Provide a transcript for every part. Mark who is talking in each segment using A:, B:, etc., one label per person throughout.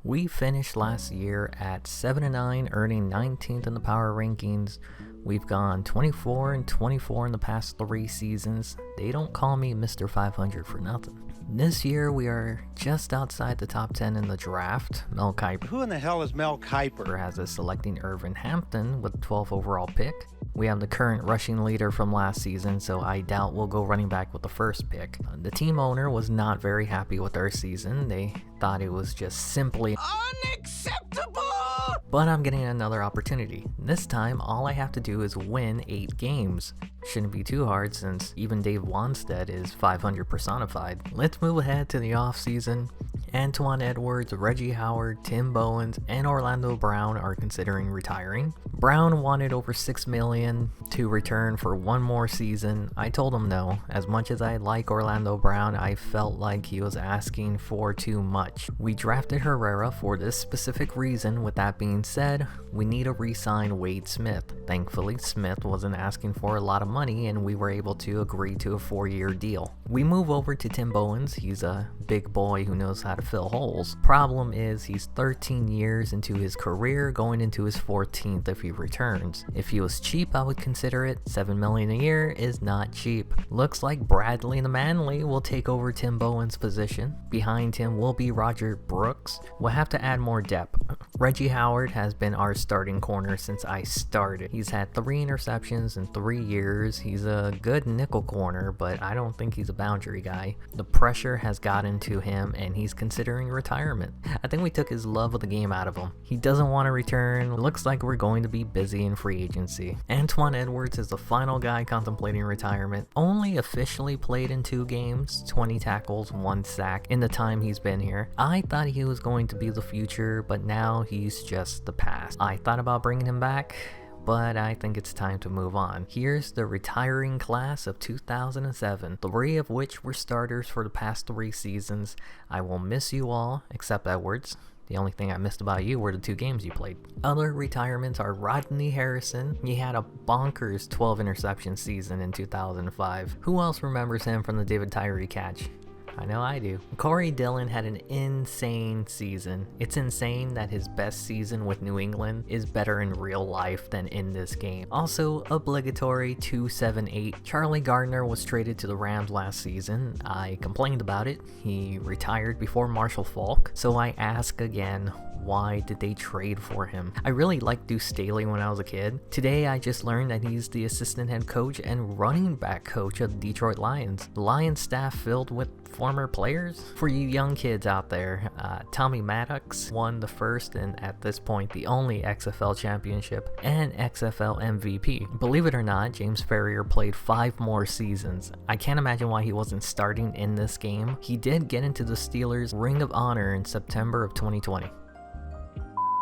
A: We finished last year at 7-9, earning 19th in the power rankings. We've gone 24-24 in the past 3 seasons. They don't call me Mr. 500 for nothing. This year we are just outside the top 10 in the draft. Mel Kiper,
B: who in the hell is Mel Kiper,
A: has us selecting Irvin Hampton with the 12th overall pick. We have the current rushing leader from last season, so I doubt we'll go running back with the first pick. The team owner was not very happy with our season. They thought it was just simply unacceptable! But I'm getting another opportunity. This time, all I have to do is win 8 games. Shouldn't be too hard since even Dave Wanstead is 500 personified. Let's move ahead to the offseason. Antoine Edwards, Reggie Howard, Tim Bowens, and Orlando Brown are considering retiring. Brown wanted over $6 million to return for one more season. I told him no. As much as I like Orlando Brown, I felt like he was asking for too much. We drafted Herrera for this specific reason. With that being said, we need to re-sign Wade Smith. Thankfully, Smith wasn't asking for a lot of money and we were able to agree to a 4-year deal. We move over to Tim Bowens. He's a big boy who knows how to fill holes. Problem is, he's 13 years into his career, going into his 14th if he returns. If he was cheap, I would consider it. $7 million a year is not cheap. Looks like Bradley the Manly will take over Tim Bowens' position. Behind him will be Roger Brooks. We'll have to add more depth. Reggie Howard has been our starting corner since I started. He's had 3 interceptions in 3 years. He's a good nickel corner, but I don't think he's a boundary guy. The pressure has gotten to him and he's considering retirement. I think we took his love of the game out of him. He doesn't want to return. Looks like we're going to be busy in free agency. Antoine Edwards is the final guy contemplating retirement. Only officially played in 2 games, 20 tackles, 1 sack in the time he's been here. I thought he was going to be the future, but now he's just the past. I thought about bringing him back, but I think it's time to move on. Here's the retiring class of 2007, 3 of which were starters for the past 3 seasons. I will miss you all, except Edwards. The only thing I missed about you were the 2 games you played. Other retirements are Rodney Harrison. He had a bonkers 12 interception season in 2005. Who else remembers him from the David Tyree catch? I know I do. Corey Dillon had an insane season. It's insane that his best season with New England is better in real life than in this game. Also, obligatory 278. Charlie Gardner was traded to the Rams last season. I complained about it. He retired before Marshall Faulk. So I ask again, why did they trade for him? I really liked Deuce Staley when I was a kid. Today I just learned that he's the assistant head coach and running back coach of the Detroit Lions. The Lions staff filled with former players. For you young kids out there, Tommy Maddox won the first and at this point the only XFL championship and XFL MVP. Believe it or not, James Ferrier played 5 more seasons. I can't imagine why he wasn't starting in this game. He did get into the Steelers Ring of Honor in September of 2020.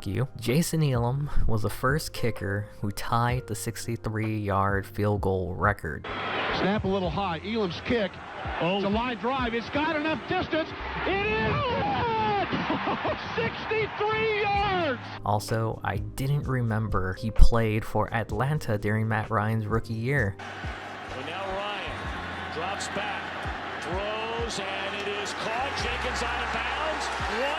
A: You. Jason Elam was the first kicker who tied the 63-yard field goal record.
C: Snap a little high. Elam's kick. It's a line drive. It's got enough distance. It is good! 63 yards!
A: Also, I didn't remember he played for Atlanta during Matt Ryan's rookie year.
D: And now Ryan drops back, throws, and it is caught. Jenkins out of bounds.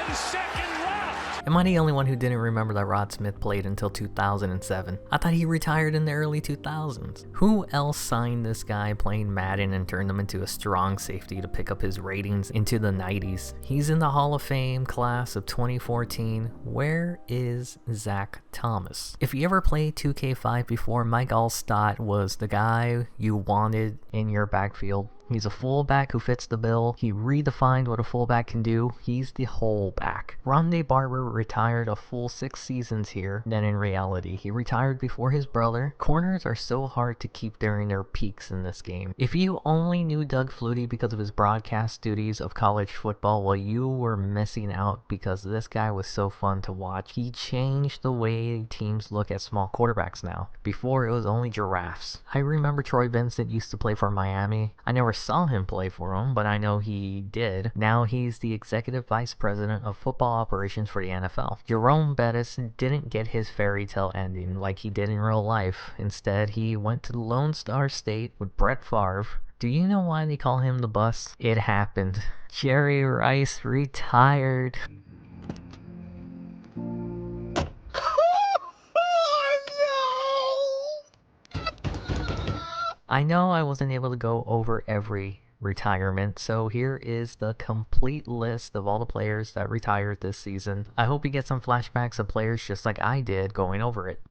D: 1 second left.
A: Am I the only one who didn't remember that Rod Smith played until 2007? I thought he retired in the early 2000s. Who else signed this guy playing Madden and turned him into a strong safety to pick up his ratings into the 90s? He's in the Hall of Fame class of 2014. Where is Zach Thomas? If you ever played 2K5 before, Mike Allstott was the guy you wanted in your backfield. He's a fullback who fits the bill. He redefined what a fullback can do. He's the whole back. Rondé Barber retired a full 6 seasons here. Then in reality, he retired before his brother. Corners are so hard to keep during their peaks in this game. If you only knew Doug Flutie because of his broadcast duties of college football, well, you were missing out because this guy was so fun to watch. He changed the way teams look at small quarterbacks now. Before, it was only giraffes. I remember Troy Vincent used to play for Miami. I never saw him play for him, but I know he did. Now he's the executive vice president of football operations for the NFL. Jerome Bettis didn't get his fairy tale ending like he did in real life. Instead, he went to the Lone Star State with Brett Favre. Do you know why they call him the bus? It happened. Jerry Rice retired. I know I wasn't able to go over every retirement, so here is the complete list of all the players that retired this season. I hope you get some flashbacks of players just like I did going over it.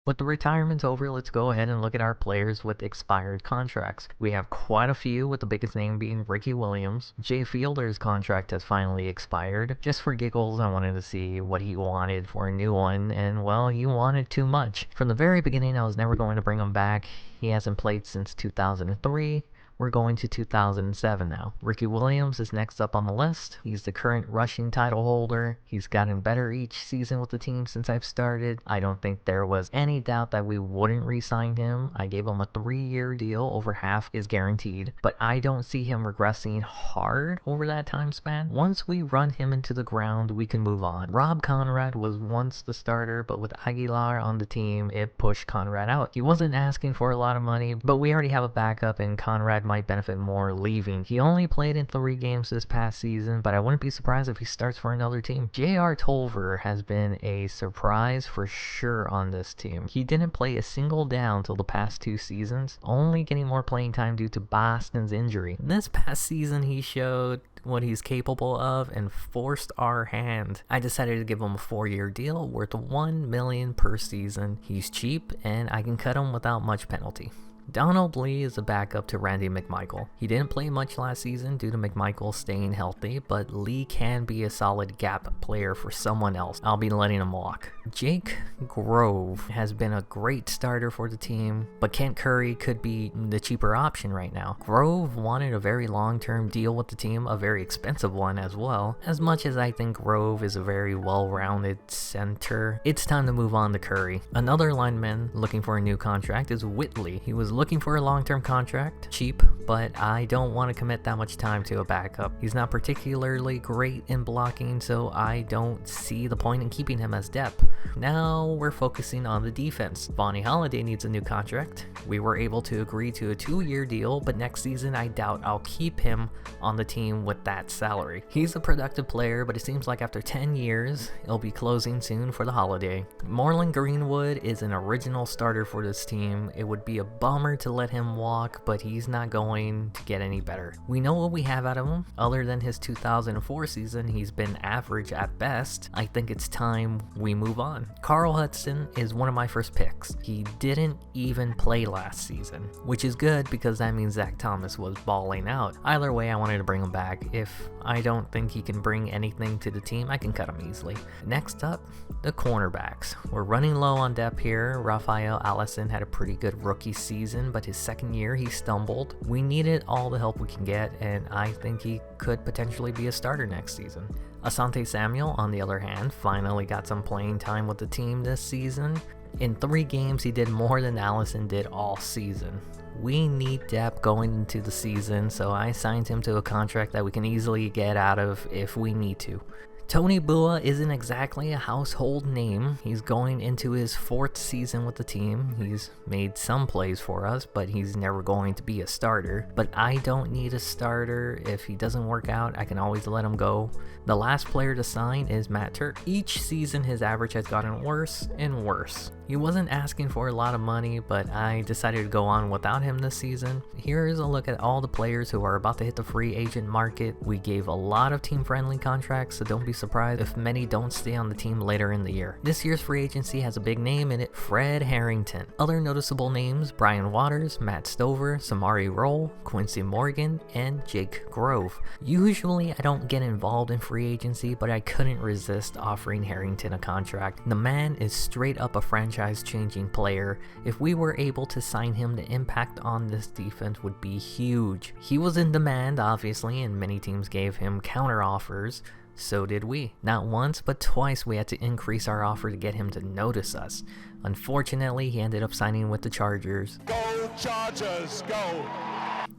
A: With the retirements over, let's go ahead and look at our players with expired contracts. We have quite a few, with the biggest name being Ricky Williams. Jay Fielder's contract has finally expired. Just for giggles, I wanted to see what he wanted for a new one, and well, he wanted too much. From the very beginning, I was never going to bring him back. He hasn't played since 2003. We're going to 2007 now. Ricky Williams is next up on the list. He's the current rushing title holder. He's gotten better each season with the team since I've started. I don't think there was any doubt that we wouldn't re-sign him. I gave him a 3-year deal. Over half is guaranteed. But I don't see him regressing hard over that time span. Once we run him into the ground, we can move on. Rob Conrad was once the starter, but with Aguilar on the team, it pushed Conrad out. He wasn't asking for a lot of money, but we already have a backup, and Conrad might benefit more leaving. He only played in 3 games this past season, but I wouldn't be surprised if he starts for another team. J.R. Tolver has been a surprise for sure on this team. He didn't play a single down till the past 2 seasons, only getting more playing time due to Boston's injury. This past season, he showed what he's capable of and forced our hand. I decided to give him a 4-year deal worth $1 million per season. He's cheap, and I can cut him without much penalty. Donald Lee is a backup to Randy McMichael. He didn't play much last season due to McMichael staying healthy, but Lee can be a solid gap player for someone else. I'll be letting him walk. Jake Grove has been a great starter for the team, but Kent Curry could be the cheaper option right now. Grove wanted a very long-term deal with the team, a very expensive one as well. As much as I think Grove is a very well-rounded center, it's time to move on to Curry. Another lineman looking for a new contract is Whitley. He was looking for a long-term contract, cheap, but I don't want to commit that much time to a backup. He's not particularly great in blocking, so I don't see the point in keeping him as depth. Now we're focusing on the defense. Vonnie Holliday needs a new contract. We were able to agree to a 2-year deal, but next season I doubt I'll keep him on the team with that salary. He's a productive player, but it seems like after 10 years, it'll be closing soon for the Holiday. Moreland Greenwood is an original starter for this team. It would be a bummer to let him walk, but he's not going to get any better. We know what we have out of him. Other than his 2004 season, he's been average at best. I think it's time we move on. Carl Hudson is one of my first picks. He didn't even play last season, which is good because that means Zach Thomas was balling out. Either way, I wanted to bring him back. If I don't think he can bring anything to the team, I can cut him easily. Next up, the cornerbacks. We're running low on depth here. Rafael Allison had a pretty good rookie season, but his second year he stumbled. We needed all the help we can get, and I think he could potentially be a starter next season. Asante Samuel, on the other hand, finally got some playing time with the team this season. In 3 games, he did more than Allison did all season. We need depth going into the season, so I signed him to a contract that we can easily get out of if we need to. Tony Bua isn't exactly a household name. He's going into his 4th season with the team. He's made some plays for us, but he's never going to be a starter. But I don't need a starter. If he doesn't work out, I can always let him go. The last player to sign is Matt Turk. Each season, his average has gotten worse and worse. He wasn't asking for a lot of money, but I decided to go on without him this season. Here is a look at all the players who are about to hit the free agent market. We gave a lot of team-friendly contracts, so don't be surprised if many don't stay on the team later in the year. This year's free agency has a big name in it, Fred Harrington. Other noticeable names, Brian Waters, Matt Stover, Samari Roll, Quincy Morgan, and Jake Grove. Usually I don't get involved in free agency, but I couldn't resist offering Harrington a contract. The man is straight up a franchise-changing player. If we were able to sign him, the impact on this defense would be huge. He was in demand, obviously, and many teams gave him counter offers, So did we. Not once, but twice we had to increase our offer to get him to notice us. Unfortunately, he ended up signing with the Chargers.
C: Go Chargers, go!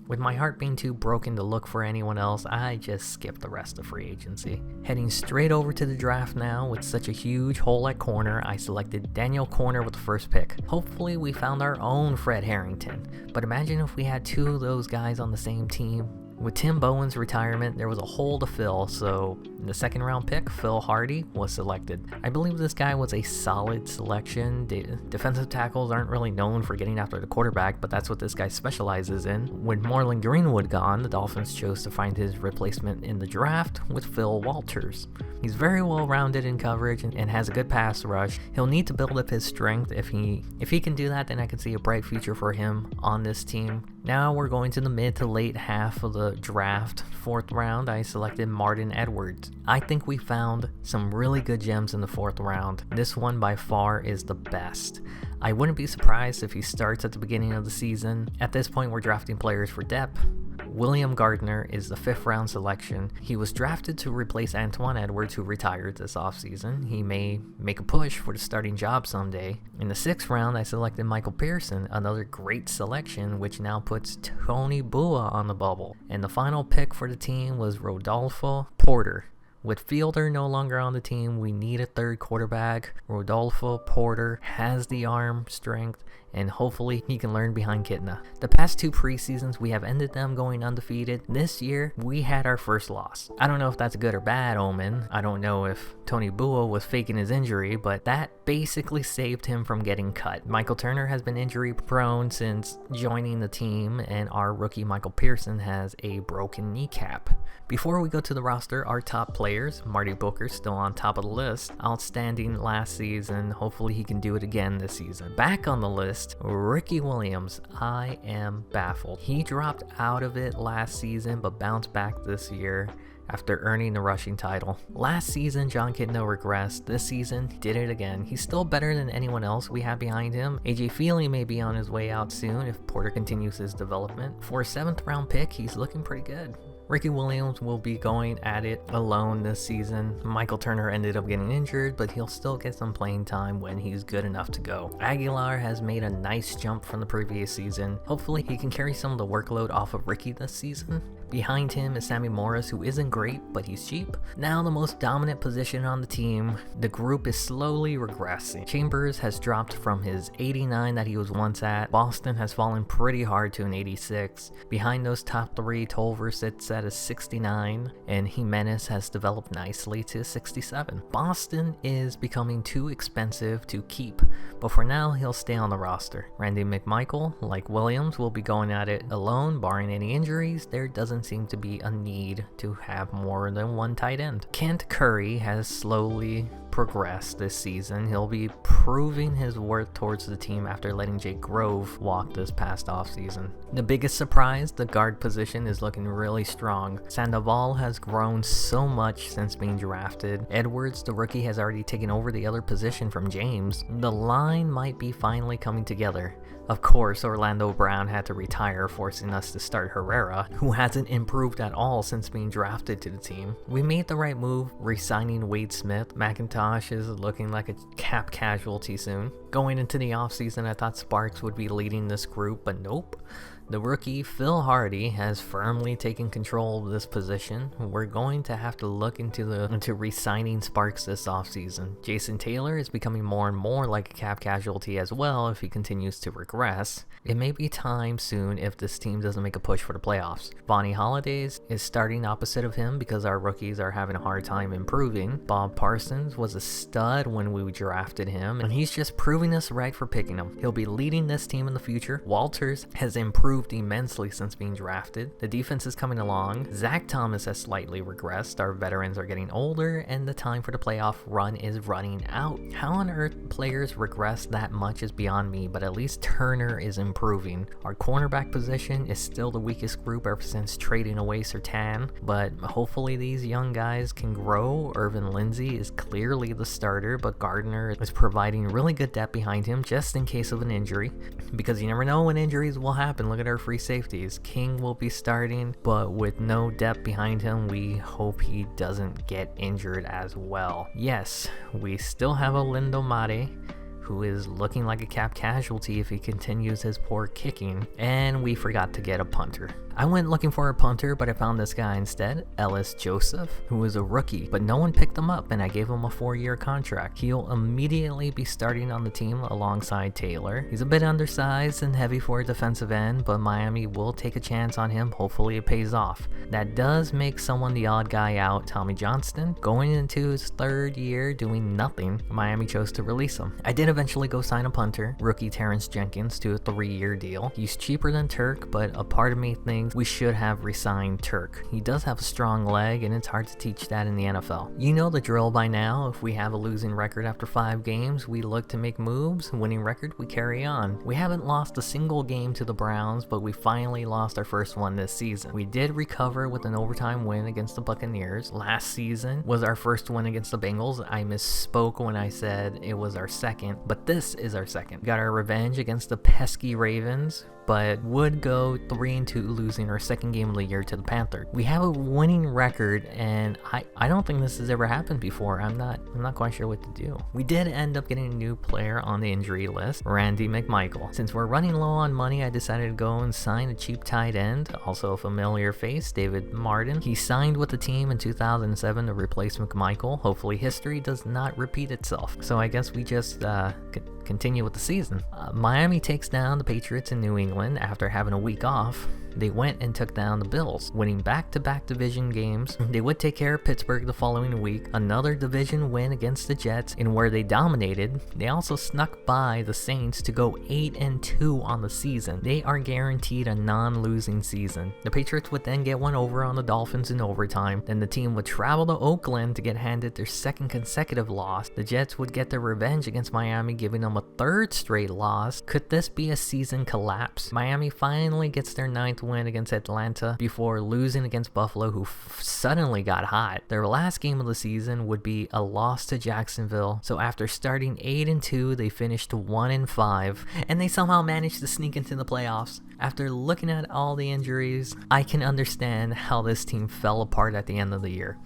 A: With my heart being too broken to look for anyone else, I just skipped the rest of free agency. Heading straight over to the draft now, with such a huge hole at corner, I selected Daniel Corner with the first pick. Hopefully we found our own Fred Harrington, but imagine if we had two of those guys on the same team. With Tim Bowen's retirement, there was a hole to fill, so in the second round pick, Phil Hardy was selected. I believe this guy was a solid selection. Defensive tackles aren't really known for getting after the quarterback, but that's what this guy specializes in. With Marlon Greenwood gone, the Dolphins chose to find his replacement in the draft with Phil Walters. He's very well rounded in coverage and has a good pass rush. He'll need to build up his strength. If he can do that, then I can see a bright future for him on this team. Now we're going to the mid to late half of the draft. Fourth round, I selected Martin Edwards. I think we found some really good gems in the fourth round. This one by far is the best. I wouldn't be surprised if he starts at the beginning of the season. At this point, we're drafting players for depth. William Gardner is the 5th round selection. He was drafted to replace Antoine Edwards, who retired this offseason. He may make a push for the starting job someday. In the 6th round, I selected Michael Pearson, another great selection, which now puts Tony Bua on the bubble. And the final pick for the team was Rodolfo Porter. With Fielder no longer on the team, we need a third quarterback. Rodolfo Porter has the arm strength, and hopefully he can learn behind Kitna. The past 2 preseasons, we have ended them going undefeated. This year, we had our first loss. I don't know if that's a good or bad omen. I don't know if Tony Bua was faking his injury, but that basically saved him from getting cut. Michael Turner has been injury prone since joining the team, and our rookie Michael Pearson has a broken kneecap. Before we go to the roster, our top players, Marty Booker still on top of the list. Outstanding last season. Hopefully he can do it again this season. Back on the list, Ricky Williams. I am baffled. He dropped out of it last season but bounced back this year after earning the rushing title. Last season, John Kitna regressed. This season, he did it again. He's still better than anyone else we have behind him. AJ Feely may be on his way out soon if Porter continues his development. For a 7th round pick, he's looking pretty good. Ricky Williams will be going at it alone this season. Michael Turner ended up getting injured, but he'll still get some playing time when he's good enough to go. Aguilar has made a nice jump from the previous season. Hopefully he can carry some of the workload off of Ricky this season. Behind him is Sammy Morris, who isn't great, but he's cheap. Now the most dominant position on the team, the group is slowly regressing. Chambers has dropped from his 89 that he was once at. Boston has fallen pretty hard to an 86. Behind those top 3, Tolver sits at a 69, and Jimenez has developed nicely to 67. Boston is becoming too expensive to keep, but for now he'll stay on the roster. Randy McMichael, like Williams, will be going at it alone, barring any injuries. There doesn't seem to be a need to have more than one tight end. Kent Curry has slowly progressed this season. He'll be proving his worth towards the team after letting Jake Grove walk this past offseason. The biggest surprise, the guard position is looking really strong. Sandoval has grown so much since being drafted. Edwards, the rookie, has already taken over the other position from James. The line might be finally coming together. Of course, Orlando Brown had to retire, forcing us to start Herrera, who hasn't improved at all since being drafted to the team. We made the right move, re-signing Wade Smith. McIntosh is looking like a cap casualty soon. Going into the offseason, I thought Sparks would be leading this group, but nope. The rookie, Phil Hardy, has firmly taken control of this position. We're going to have to look into re-signing Sparks this offseason. Jason Taylor is becoming more and more like a cap casualty as well if he continues to regress. It may be time soon if this team doesn't make a push for the playoffs. Bonnie Holidays is starting opposite of him because our rookies are having a hard time improving. Bob Parsons was a stud when we drafted him, and he's just proving us right for picking him. He'll be leading this team in the future. Walters has improved immensely since being drafted. The defense is coming along. Zach Thomas has slightly regressed. Our veterans are getting older, and the time for the playoff run is running out. How on earth players regress that much is beyond me, but at least Turner is improving. Our cornerback position is still the weakest group ever since trading away Surtain, but hopefully these young guys can grow. Irvin Lindsay is clearly the starter, but Gardner is providing really good depth behind him just in case of an injury, because you never know when injuries will happen. Look at our free safeties. King will be starting, but with no depth behind him, we hope he doesn't get injured as well. Yes, we still have a Lindo Mate, who is looking like a cap casualty if he continues his poor kicking, and we forgot to get a punter. I went looking for a punter, but I found this guy instead, Ellis Joseph, who is a rookie, but no one picked him up, and I gave him a 4-year contract. He'll immediately be starting on the team alongside Taylor. He's a bit undersized and heavy for a defensive end, but Miami will take a chance on him. Hopefully it pays off. That does make someone the odd guy out, Tommy Johnston. Going into his 3rd year doing nothing, Miami chose to release him. I did eventually go sign a punter, rookie Terrence Jenkins, to a 3-year deal. He's cheaper than Turk, but a part of me thinks we should have re-signed Turk. He does have a strong leg, and it's hard to teach that in the NFL. You know the drill by now. If we have a losing record after 5 games, we look to make moves. Winning record, we carry on. We haven't lost a single game to the Browns, but we finally lost our first one this season. We did recover with an overtime win against the Buccaneers. Last season was our first win against the Bengals. I misspoke when I said it was our second, but this is our second. Got our revenge against the pesky Ravens, but would go 3-2, losing our second game of the year to the Panthers. We have a winning record, and I don't think this has ever happened before. I'm not quite sure what to do. We did end up getting a new player on the injury list, Randy McMichael. Since we're running low on money, I decided to go and sign a cheap tight end, also a familiar face, David Martin. He signed with the team in 2007 to replace McMichael. Hopefully history does not repeat itself. So I guess we just continue with the season. Miami takes down the Patriots in New England after having a week off. They went and took down the Bills, winning back-to-back division games. They would take care of Pittsburgh the following week, another division win against the Jets, in where they dominated. They also snuck by the Saints to go 8-2 on the season. They are guaranteed a non-losing season. The Patriots would then get one over on the Dolphins in overtime. Then the team would travel to Oakland to get handed their 2nd consecutive loss. The Jets would get their revenge against Miami, giving them a 3rd straight loss. Could this be a season collapse? Miami finally gets their 9th win against Atlanta before losing against Buffalo, who suddenly got hot. Their last game of the season would be a loss to Jacksonville. So after starting 8-2, they finished 1-5, and they somehow managed to sneak into the playoffs. After looking at all the injuries, I can understand how this team fell apart at the end of the year.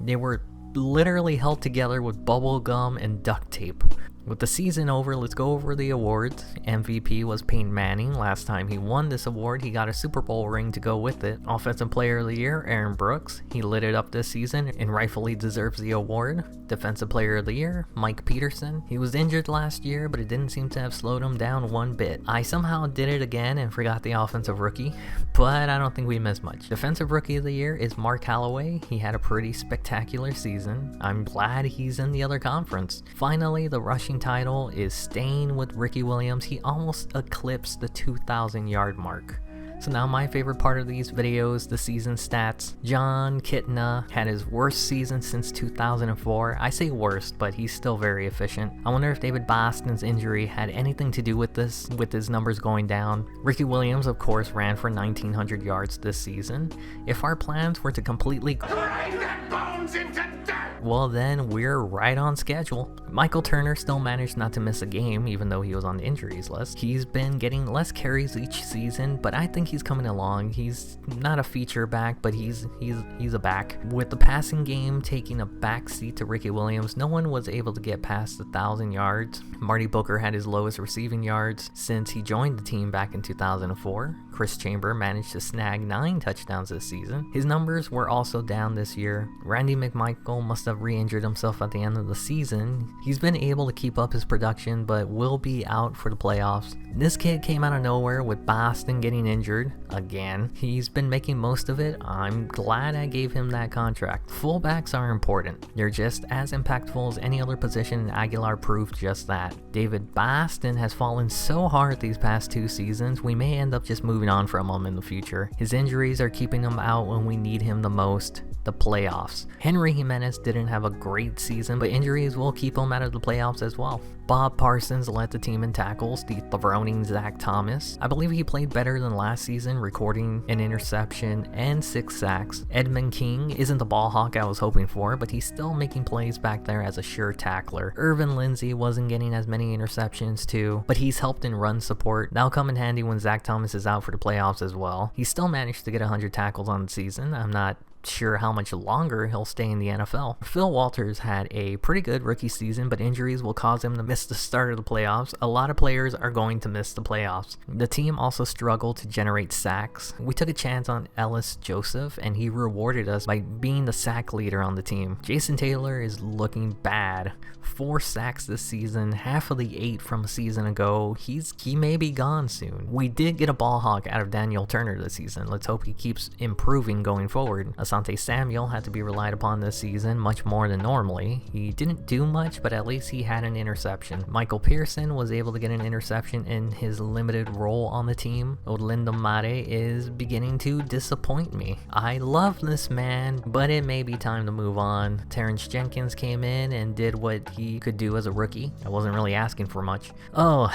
A: They were literally held together with bubble gum and duct tape. With the season over, let's go over the awards. MVP was Peyton Manning. Last time he won this award, he got a Super Bowl ring to go with it. Offensive Player of the Year, Aaron Brooks. He lit it up this season and rightfully deserves the award. Defensive Player of the Year, Mike Peterson. He was injured last year, but it didn't seem to have slowed him down one bit. I somehow did it again and forgot the Offensive Rookie, but I don't think we missed much. Defensive Rookie of the Year is Mark Callaway. He had a pretty spectacular season. I'm glad he's in the other conference. Finally, the rushing title is staying with Ricky Williams. He almost eclipsed the 2,000 yard mark. So now my favorite part of these videos, the season stats. John Kitna had his worst season since 2004. I say worst, but he's still very efficient. I wonder if David Boston's injury had anything to do with this, with his numbers going down. Ricky Williams, of course, ran for 1,900 yards this season. If our plans were to completely grind that bones into dirt, well then we're right on schedule. Michael Turner still managed not to miss a game even though he was on the injuries list. He's been getting less carries each season, but I think he's coming along. He's not a feature back, but he's a back. With the passing game taking a backseat to Ricky Williams, no one was able to get past 1,000 yards. Marty Booker had his lowest receiving yards since he joined the team back in 2004. Chris Chamber managed to snag 9 touchdowns this season. His numbers were also down this year. Randy McMichael must have re-injured himself at the end of the season. He's been able to keep up his production, but will be out for the playoffs. This kid came out of nowhere with Boston getting injured again. He's been making most of it. I'm glad I gave him that contract. Fullbacks are important. They're just as impactful as any other position, and Aguilar proved just that. David Boston has fallen so hard these past 2 seasons, we may end up just moving on from him in the future. His injuries are keeping him out when we need him the most. the playoffs. Henry Jimenez didn't have a great season, but injuries will keep him out of the playoffs as well. Bob Parsons led the team in tackles, dethroning Zach Thomas. I believe he played better than last season, recording an interception and 6 sacks. Edmund King isn't the ball hawk I was hoping for, but he's still making plays back there as a sure tackler. Irvin Lindsay wasn't getting as many interceptions too, but he's helped in run support. That'll come in handy when Zach Thomas is out for the playoffs as well. He still managed to get 100 tackles on the season. I'm not sure how much longer he'll stay in the NFL. Phil Walters had a pretty good rookie season, but injuries will cause him to miss the start of the playoffs. A lot of players are going to miss the playoffs. The team also struggled to generate sacks. We took a chance on Ellis Joseph, and he rewarded us by being the sack leader on the team. Jason Taylor is looking bad. 4 sacks this season, half of the 8 from a season ago. He may be gone soon. We did get a ball hawk out of Daniel Turner this season. Let's hope he keeps improving going forward. Asante Samuel had to be relied upon this season much more than normally. He didn't do much, but at least he had an interception. Michael Pearson was able to get an interception in his limited role on the team. Odlindo Mare is beginning to disappoint me. I love this man, but it may be time to move on. Terrence Jenkins came in and did what he could do as a rookie. I wasn't really asking for much. Oh,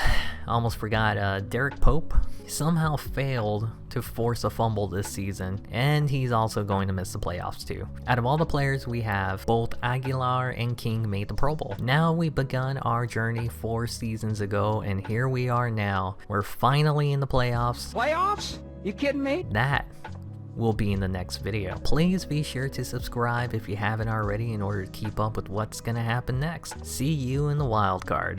A: almost forgot. Derek Pope somehow failed to force a fumble this season, and he's also going to miss the playoffs too. Out of all the players we have, both Aguilar and King made the Pro Bowl. Now we've begun our journey 4 seasons ago, and here we are now. We're finally in the playoffs.
E: Playoffs? You kidding me?
A: That will be in the next video. Please be sure to subscribe if you haven't already in order to keep up with what's gonna happen next. See you in the wild card.